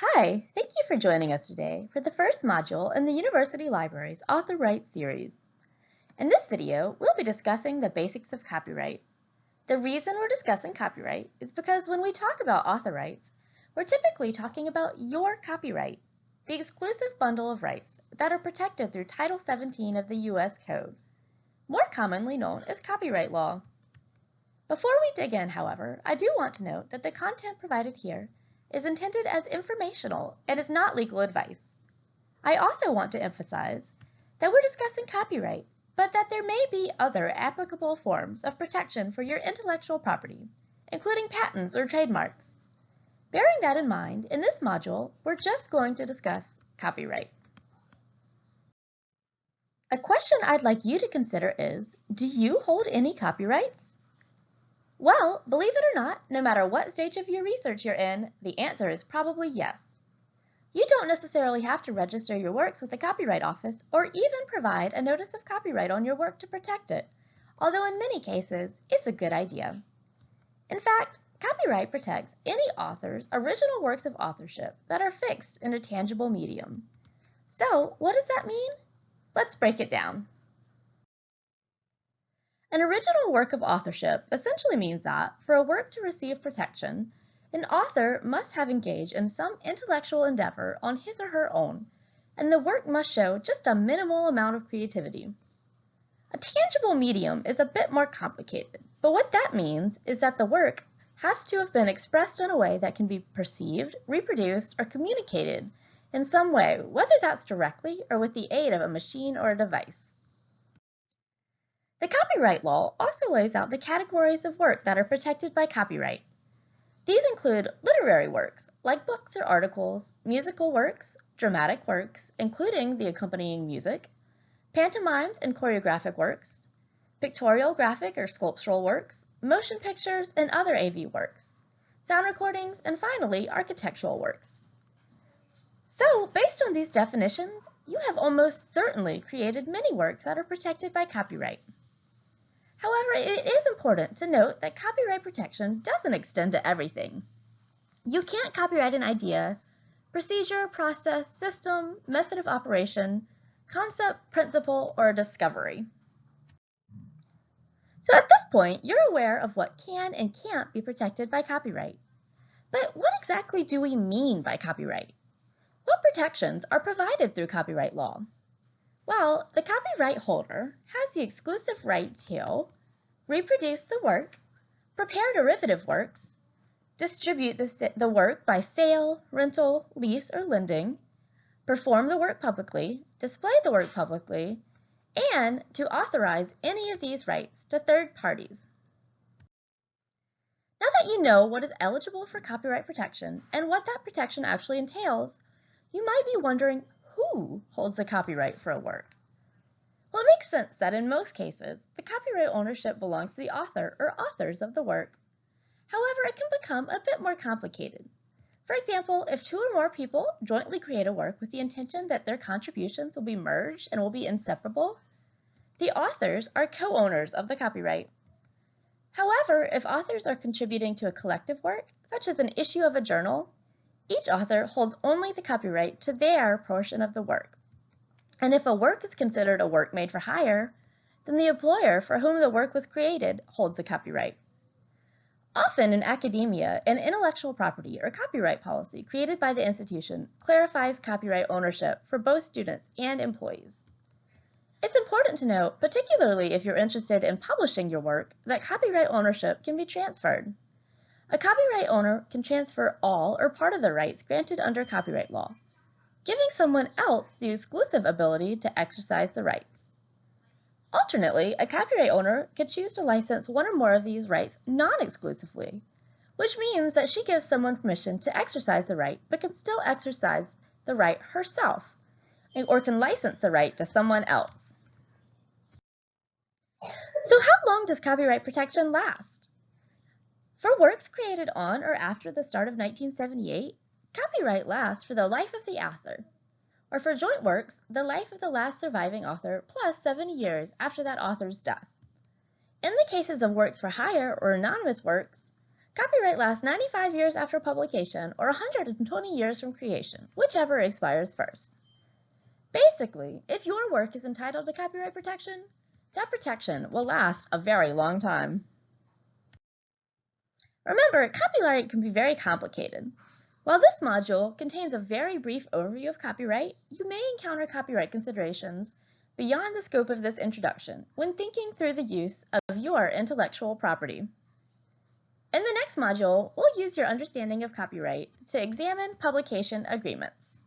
Hi, thank you for joining us today for the first module in the University Library's Author Rights series. In this video, we'll be discussing the basics of copyright. The reason we're discussing copyright is because when we talk about author rights, we're typically talking about your copyright, the exclusive bundle of rights that are protected through Title 17 of the U.S. Code, more commonly known as copyright law. Before we dig in, however, I do want to note that the content provided here is intended as informational and is not legal advice. I also want to emphasize that we're discussing copyright, but that there may be other applicable forms of protection for your intellectual property, including patents or trademarks. Bearing that in mind, in this module, we're just going to discuss copyright. A question I'd like you to consider is, do you hold any copyrights? Well, believe it or not, no matter what stage of your research you're in, the answer is probably yes. You don't necessarily have to register your works with the Copyright Office or even provide a notice of copyright on your work to protect it, although in many cases, it's a good idea. In fact, copyright protects any author's original works of authorship that are fixed in a tangible medium. So, what does that mean? Let's break it down. An original work of authorship essentially means that, for a work to receive protection, an author must have engaged in some intellectual endeavor on his or her own, and the work must show just a minimal amount of creativity. A tangible medium is a bit more complicated, but what that means is that the work has to have been expressed in a way that can be perceived, reproduced, or communicated in some way, whether that's directly or with the aid of a machine or a device. The copyright law also lays out the categories of work that are protected by copyright. These include literary works, like books or articles, musical works, dramatic works, including the accompanying music, pantomimes and choreographic works, pictorial, graphic, or sculptural works, motion pictures, and other AV works, sound recordings, and finally, architectural works. So, based on these definitions, you have almost certainly created many works that are protected by copyright. However, it is important to note that copyright protection doesn't extend to everything. You can't copyright an idea, procedure, process, system, method of operation, concept, principle, or discovery. So at this point, you're aware of what can and can't be protected by copyright. But what exactly do we mean by copyright? What protections are provided through copyright law? Well, the copyright holder has the exclusive right to reproduce the work, prepare derivative works, distribute the work by sale, rental, lease, or lending, perform the work publicly, display the work publicly, and to authorize any of these rights to third parties. Now that you know what is eligible for copyright protection and what that protection actually entails, you might be wondering who holds the copyright for a work. Well, it makes sense that in most cases, the copyright ownership belongs to the author or authors of the work. However, it can become a bit more complicated. For example, if two or more people jointly create a work with the intention that their contributions will be merged and will be inseparable, the authors are co-owners of the copyright. However, if authors are contributing to a collective work, such as an issue of a journal, each author holds only the copyright to their portion of the work. And if a work is considered a work made for hire, then the employer for whom the work was created holds the copyright. Often in academia, an intellectual property or copyright policy created by the institution clarifies copyright ownership for both students and employees. It's important to note, particularly if you're interested in publishing your work, that copyright ownership can be transferred. A copyright owner can transfer all or part of the rights granted under copyright law, giving someone else the exclusive ability to exercise the rights. Alternately, a copyright owner could choose to license one or more of these rights non-exclusively, which means that she gives someone permission to exercise the right but can still exercise the right herself, or can license the right to someone else. So how long does copyright protection last? For works created on or after the start of 1978, copyright lasts for the life of the author, or for joint works, the life of the last surviving author plus 70 years after that author's death. In the cases of works for hire or anonymous works, Copyright lasts 95 years after publication or 120 years from creation, whichever expires first. Basically, if your work is entitled to copyright protection, that protection will last a very long time. Remember, copyright can be very complicated. While this module contains a very brief overview of copyright, you may encounter copyright considerations beyond the scope of this introduction when thinking through the use of your intellectual property. In the next module, we'll use your understanding of copyright to examine publication agreements.